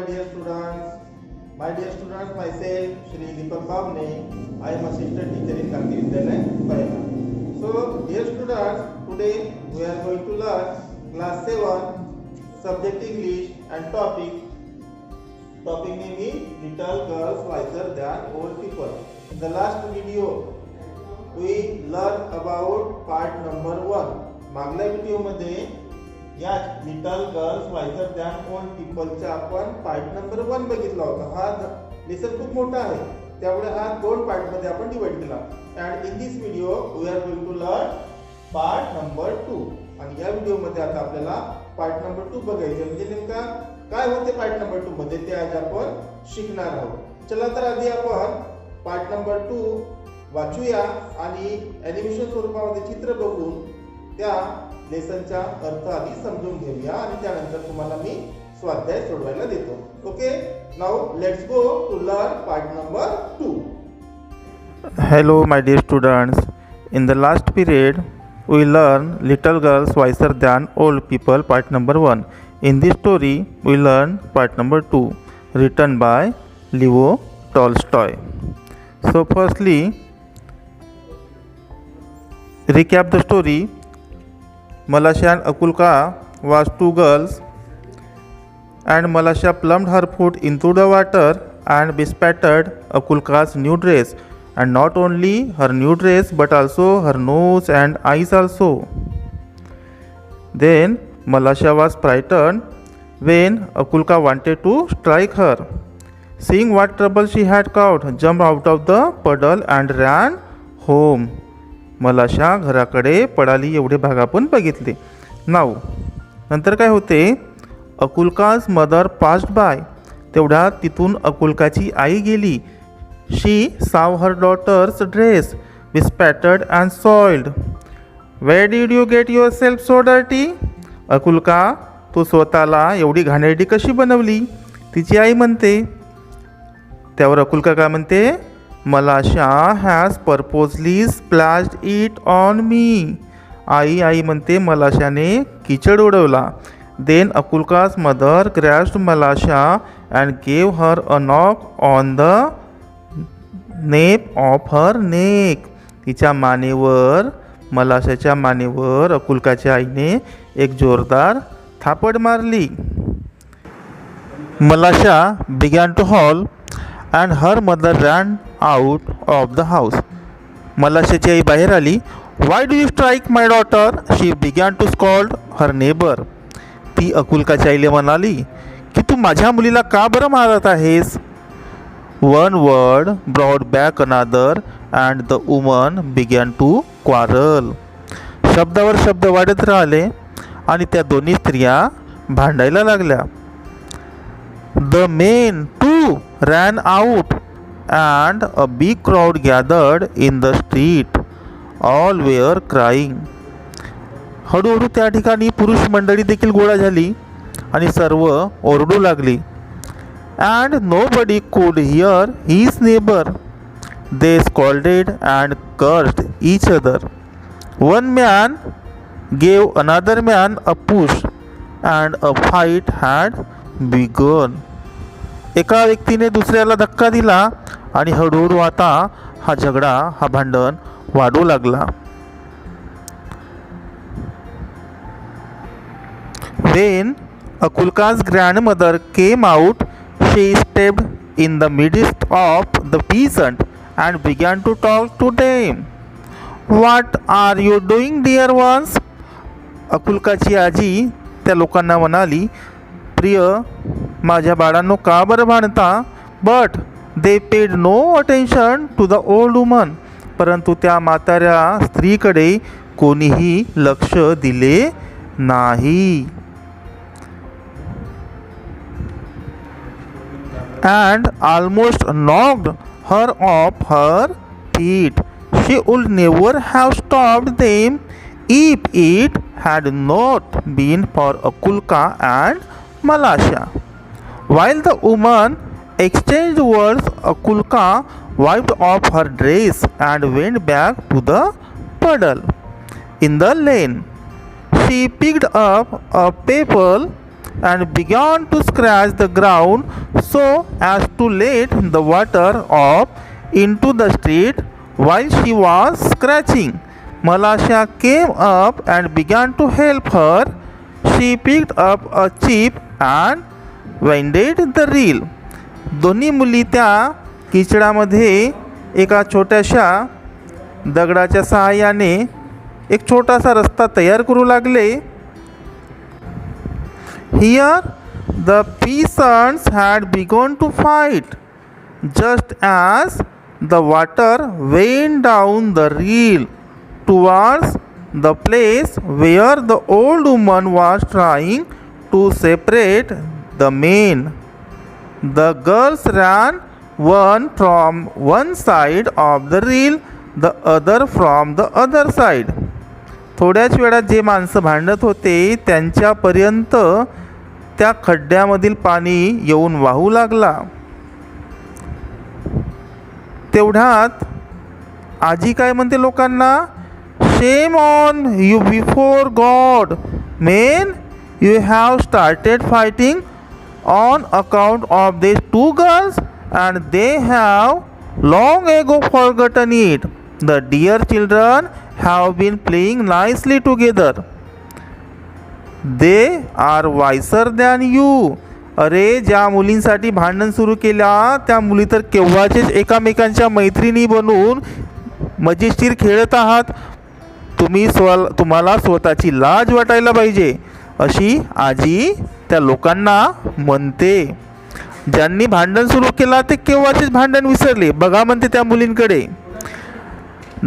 dear students. My dear students, myself Shri Deepak Bhavne. I am assistant teacher in Kanti Vidyalaya, Payana. So, dear students, today we are going to learn class 7 subject English and topic. Topic name is little girls wiser than old people. In the last video, we learned about part number 1. मागल्या video मध्ये या little girls वायझर than old पीपलचा आपण part number 1 बघितला होता. हा lesson खूप मोठा आहे, त्यामुळे हा दोन पार्ट मध्ये आपण डिवाइड केला. And in this video we are going to learn part number 2. आणि या व्हिडिओ मध्ये आता आपल्याला पार्ट नंबर 2 बघायचे, म्हणजे नेमका काय होते पार्ट नंबर 2 मध्ये ते आज आपण शिकणार आहोत. चला तर आधी आपण पार्ट नंबर 2 वाचूया आणि ॲनिमेशन स्वरूपामध्ये चित्र बघून त्या लेसनचा अर्थ आधी समजून घेऊया आणि त्यानंतर तुम्हाला मी स्वाध्याय सोडवायला देतो. Okay, now let's go to learn part number 2. Hello my dear students, in the last period we learned little girls wiser than old people part number 1. In this story we learn part number 2 written by Leo Tolstoy. So firstly recap the story. Malasha and Akulka was two girls, and Malasha plumped her foot into the water and bespattered Akulka's new dress, and not only her new dress but also her nose and eyes also. Then Malasha was frightened when Akulka wanted to strike her. Seeing what trouble she had caused, jumped out of the puddle and ran home. मलाशा घराकडे पळाली एवढे भाग आपण बघितले. नाव नंतर काय होते, अकुल्काज mother passed by. तेवढ्यात तिथून अकुल्काची आई गेली. She saw her daughter's dress bespattered and soiled. Where did you get yourself so dirty. Akulka, तू स्वतःला एवढी घाणेरडी कशी बनवली, तिची आई म्हणते. त्यावर अकुल्का काय म्हणते, Malasha has purposely splashed it on me. आई म्हणते मलाशाने किचड उडवला. Then Akulka's mother grasped Malasha and gave her a knock on the nape of her neck. तिच्या मानेवर, मलाशाच्या मानेवर अकुल्काच्या आईने एक जोरदार थापड मारली. Malasha began to howl and her mother ran out of the house. मलाशाची आई बाहेर आली. Why do you strike my daughter? She began to scold her neighbor. ती अकुल्काच्या आईला म्हणाली की तू माझ्या मुलीला का बरं मारत आहेस. One word brought back another and the woman began to quarrel. शब्दावर शब्द वाढत राहिले आणि त्या दोन्ही स्त्रिया भांडायला लागल्या. The men too ran out and a big crowd gathered in the street. All were crying. हळूहळू त्या ठिकाणी पुरुष मंडळी देखील गोळा झाली आणि सर्व ओरडू लागली. And nobody could hear his neighbor. They scolded and cursed each other. One man gave another man a push and a fight had begun. एका व्यक्तीने दुसऱ्याला धक्का दिला आणि हळूहळू आता हा झगडा, हा भांडण वाढू लागला. When Akulka's grandmother came out, she stepped in the midst of the peasant and began to talk to them. What are you doing, dear ones? अकुल्काची आजी त्या लोकांना म्हणाली, प्रिय माझ्या बाळांनो का बरं भांडता. But they paid no attention to the old woman. परंतु त्या म्हाताऱ्या स्त्रीकडे कोणीही लक्ष दिले नाही. And almost knocked her off her feet. She would never have stopped them if it had not been for Akulka and Malasha. While the woman exchanged words, Akulka wiped off her dress and went back to the puddle in the lane. She picked up a pebble and began to scratch the ground so as to let the water up into the street. While she was scratching, Malasha came up and began to help her. She picked up a chip and winded the reel. दोन्ही मुली त्या किचडामध्ये एका छोट्याशा दगडाच्या सहाय्याने एक छोटासा रस्ता तयार करू लागले. Here the peasants had begun to fight. Just as the water went down the reel towards the place where the old woman was trying to separate the men, the girls ran, one from one side of the reel, the other from the other side. थोड्याच वेळात जे माणसं भांडत होते त्यांच्यापर्यंत त्या खड्ड्यामधील पाणी येऊन वाहू लागला. तेवढ्यात आजी काय म्हणते लोकांना, shame on you before God, main you have started fighting on account of these two girls and they have long ago forgotten it. The dear children have been playing nicely together. They are wiser than you. अरे ज्या मुलींसाठी भांडण सुरू केल्या त्या मुली तर केव्हाचेच एकामेकांच्या मैत्रिणी बनून मजेशीर खेळत आहात. तुम्हाला स्वतःची लाज वाटायला पाहिजे, अशी आजी त्या लोकांना म्हणते. ज्यांनी भांडण सुरू केला ते केव्हाचेच भांडण विसरले. बघा म्हणते त्या मुलींकडे.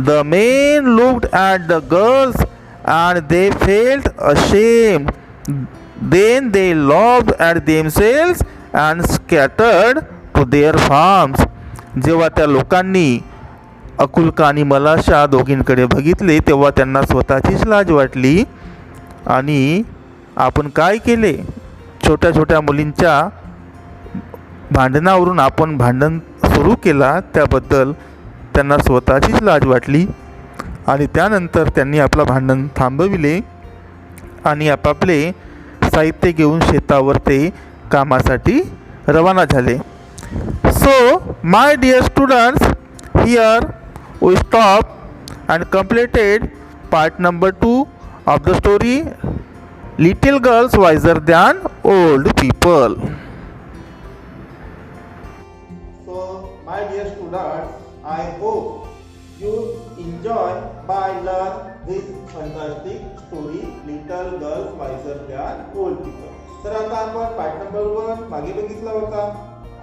The men looked at the girls and they felt ashamed. Then they laughed at themselves and scattered to their farms. जेव्हा त्या लोकांनी अकुल्का आणि मलाशा दोघींकडे बघितले तेव्हा त्यांना स्वतःचीच लाज वाटली. आणि आपण काय केले, छोट्या छोट्या मुलींच्या भांडणावरून आपण भांडण सुरू केला त्याबद्दल त्यांना स्वतःचीच लाज वाटली. आणि त्यानंतर त्यांनी आपलं भांडण थांबविले आणि आपापले साहित्य घेऊन शेतावर ते कामासाठी रवाना झाले. So my dear students, here we stop and completed part number 2 of the story little girls wiser than old people. So, my dear students, I hope you enjoy by learn this fantastic story, Little Girls Wiser Than Old People. तर आता आपण part number 1 मागे बघितला होता.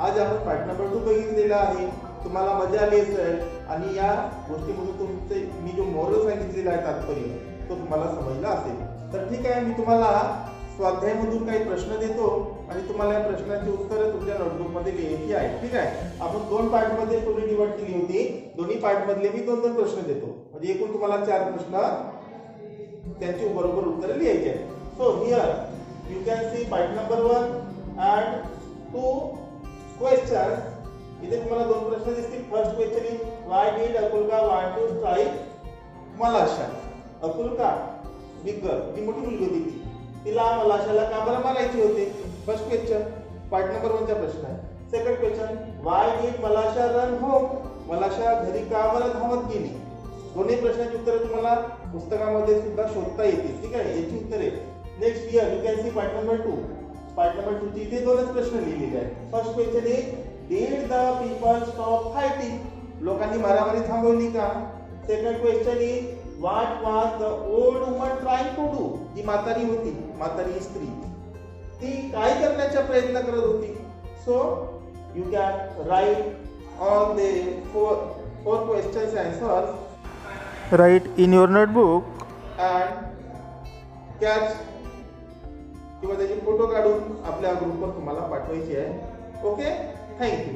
आज आपण part number 2 बघितलेला आहे. तुम्हाला मजा आली असेल आणि या गोष्टीमधून तुमचे मी जो मोरल सांगितलेला आहे तात्पर्य तो तुम्हाला समजला असेल. तर ठीक आहे, मी तुम्हाला स्वाध्यायामधून काही प्रश्न देतो आणि तुम्हाला या प्रश्नांची उत्तरं तुमच्या नोटबुकमध्ये लिहायची आहे. ठीक आहे, आपण 2 पार्टमध्ये स्टोरी डिवाइड केली होती. दोन्ही पार्टमधले मी 2-2 प्रश्न देतो, म्हणजे एकूण तुम्हाला 4 प्रश्न त्यांची बरोबर उत्तरं लिहायची आहेत. So here you can see part number 1 and 2 questions. इथे तुम्हाला 2 प्रश्न दिसतील. First question is why did Akulka want to strike Malasha. Akulka big girl, ती मोठी मुलगी होती, तिला मलाशाला का बरं मारायचे होते. फर्स्ट क्वेश्चन पार्ट नंबर 1 चा प्रश्न आहे. Second question why did Malasha run home. Malasha घरी का बरं धावत गेली. दोन्ही प्रश्नांची उत्तरे तुम्हाला पुस्तकामध्ये सुद्धा शोधता येतील. ठीक आहे, याची उत्तरे next here you can see part number 2. Part number 2 ची इथे 2च प्रश्न लिहिलेले आहेत. First question is did the people stop fighting. लोकांनी मारामारी थांबवली का. Second question is what was the old woman trying to do. जी म्हातारी होती, म्हातारी स्त्री, ती काय करण्याचा प्रयत्न करत होती. So you can write all the 4 questions answers. Write in your notebook. And catch किंवा त्याचे फोटो काढून आपल्या ग्रुपवर तुम्हाला पाठवायची आहे. Okay, thank you.